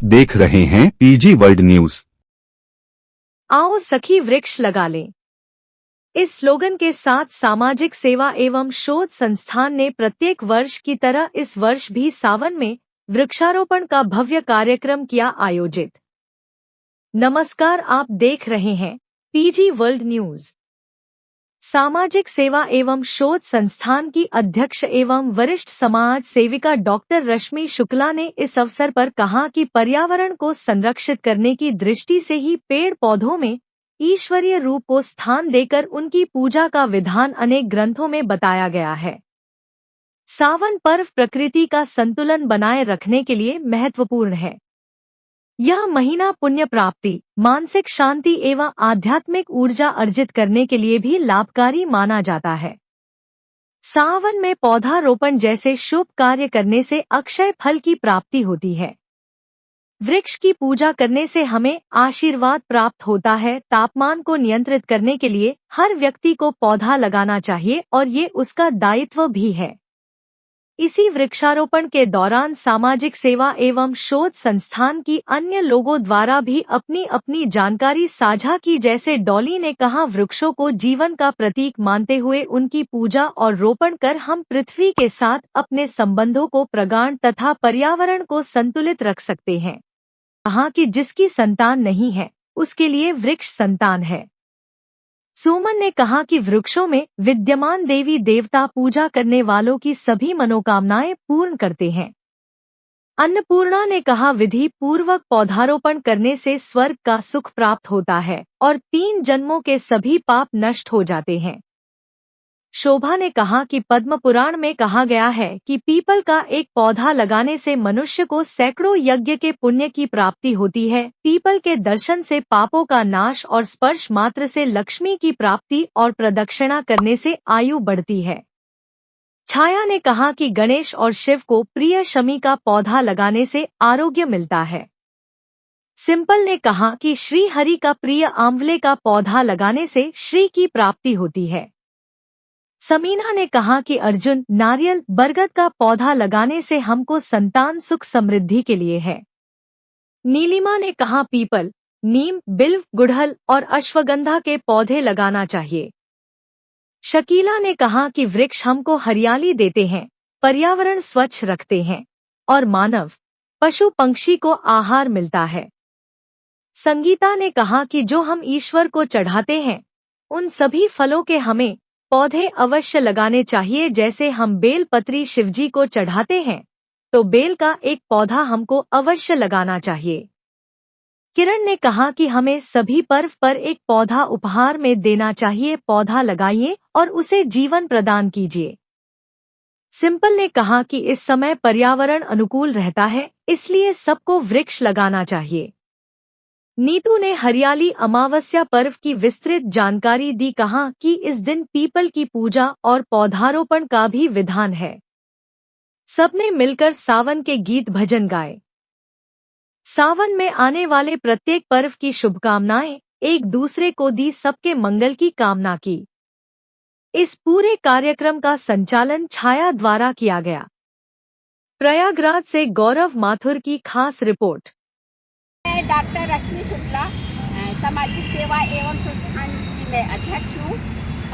आप देख रहे हैं पीजी वर्ल्ड न्यूज। आओ सखी वृक्ष लगा लें। इस स्लोगन के साथ सामाजिक सेवा एवं शोध संस्थान ने प्रत्येक वर्ष की तरह इस वर्ष भी सावन में वृक्षारोपण का भव्य कार्यक्रम किया आयोजित। नमस्कार, आप देख रहे हैं पीजी वर्ल्ड न्यूज। सामाजिक सेवा एवं शोध संस्थान की अध्यक्ष एवं वरिष्ठ समाज सेविका डॉक्टर रश्मि शुक्ला ने इस अवसर पर कहा कि पर्यावरण को संरक्षित करने की दृष्टि से ही पेड़ पौधों में ईश्वरीय रूप को स्थान देकर उनकी पूजा का विधान अनेक ग्रंथों में बताया गया है। सावन पर्व प्रकृति का संतुलन बनाए रखने के लिए महत्वपूर्ण है। यह महीना पुण्य प्राप्ति, मानसिक शांति एवं आध्यात्मिक ऊर्जा अर्जित करने के लिए भी लाभकारी माना जाता है। सावन में पौधारोपण जैसे शुभ कार्य करने से अक्षय फल की प्राप्ति होती है। वृक्ष की पूजा करने से हमें आशीर्वाद प्राप्त होता है। तापमान को नियंत्रित करने के लिए हर व्यक्ति को पौधा लगाना चाहिए और ये उसका दायित्व भी है। इसी वृक्षारोपण के दौरान सामाजिक सेवा एवं शोध संस्थान की अन्य लोगों द्वारा भी अपनी अपनी जानकारी साझा की। जैसे डॉली ने कहा, वृक्षों को जीवन का प्रतीक मानते हुए उनकी पूजा और रोपण कर हम पृथ्वी के साथ अपने संबंधों को प्रगाढ़ तथा पर्यावरण को संतुलित रख सकते हैं। कहा कि जिसकी संतान नहीं है उसके लिए वृक्ष संतान है। सुमन ने कहा कि वृक्षों में विद्यमान देवी देवता पूजा करने वालों की सभी मनोकामनाएं पूर्ण करते हैं। अन्नपूर्णा ने कहा, विधि पूर्वक पौधारोपण करने से स्वर्ग का सुख प्राप्त होता है और 3 जन्मों के सभी पाप नष्ट हो जाते हैं। शोभा ने कहा कि पद्म पुराण में कहा गया है कि पीपल का एक पौधा लगाने से मनुष्य को सैकड़ों यज्ञ के पुण्य की प्राप्ति होती है। पीपल के दर्शन से पापों का नाश और स्पर्श मात्र से लक्ष्मी की प्राप्ति और प्रदक्षिणा करने से आयु बढ़ती है। छाया ने कहा कि गणेश और शिव को प्रिय शमी का पौधा लगाने से आरोग्य मिलता है। सिंपल ने कहा कि श्री हरि का प्रिय आंवले का पौधा लगाने से श्री की प्राप्ति होती है। समीना ने कहा कि अर्जुन, नारियल बरगद का पौधा लगाने से हमको संतान सुख समृद्धि के लिए है। नीलिमा ने कहा, पीपल, नीम, बिल्व, गुड़हल और अश्वगंधा के पौधे लगाना चाहिए। शकीला ने कहा कि वृक्ष हमको हरियाली देते हैं, पर्यावरण स्वच्छ रखते हैं और मानव, पशु पक्षी को आहार मिलता है। संगीता ने कहा कि जो हम ईश्वर को चढ़ाते हैं उन सभी फलों के हमें पौधे अवश्य लगाने चाहिए। जैसे हम बेल पत्री शिवजी को चढ़ाते हैं तो बेल का एक पौधा हमको अवश्य लगाना चाहिए। किरण ने कहा कि हमें सभी पर्व पर एक पौधा उपहार में देना चाहिए। पौधा लगाइए और उसे जीवन प्रदान कीजिए। सिंपल ने कहा कि इस समय पर्यावरण अनुकूल रहता है, इसलिए सबको वृक्ष लगाना चाहिए। नीतू ने हरियाली अमावस्या पर्व की विस्तृत जानकारी दी। कहा कि इस दिन पीपल की पूजा और पौधारोपण का भी विधान है। सबने मिलकर सावन के गीत भजन गाए। सावन में आने वाले प्रत्येक पर्व की शुभकामनाएं एक दूसरे को दी, सबके मंगल की कामना की। इस पूरे कार्यक्रम का संचालन छाया द्वारा किया गया। प्रयागराज से गौरव माथुर की खास रिपोर्ट। मैं डॉक्टर रश्मि शुक्ला, सामाजिक सेवा एवं संस्थान की मैं अध्यक्ष हूँ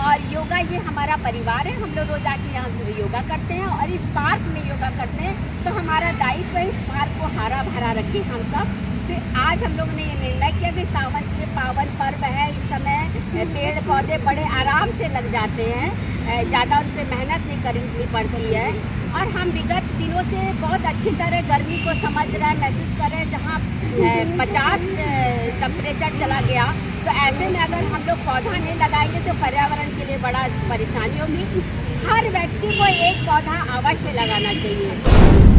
और योगा ये हमारा परिवार है। हम लोग रोज आके यहाँ योगा करते हैं और इस पार्क में योगा करते हैं, तो हमारा दायित्व है इस पार्क को हरा भरा रखें हम सब। फिर आज हम लोग ने ये निर्णय किया कि सावन के पावन पर्व है, इस समय पेड़ पौधे बड़े आराम से लग जाते हैं, ज़्यादा उन पर मेहनत नहीं करनी पड़ती है। और हम विगत दिनों से बहुत अच्छी तरह गर्मी को समझ रहे हैं, महसूस कर रहे हैं। जहाँ 50 टेम्परेचर चला गया, तो ऐसे में अगर हम लोग पौधा नहीं लगाएंगे तो पर्यावरण के लिए बड़ा परेशानी होगी। हर व्यक्ति को एक पौधा अवश्य लगाना चाहिए।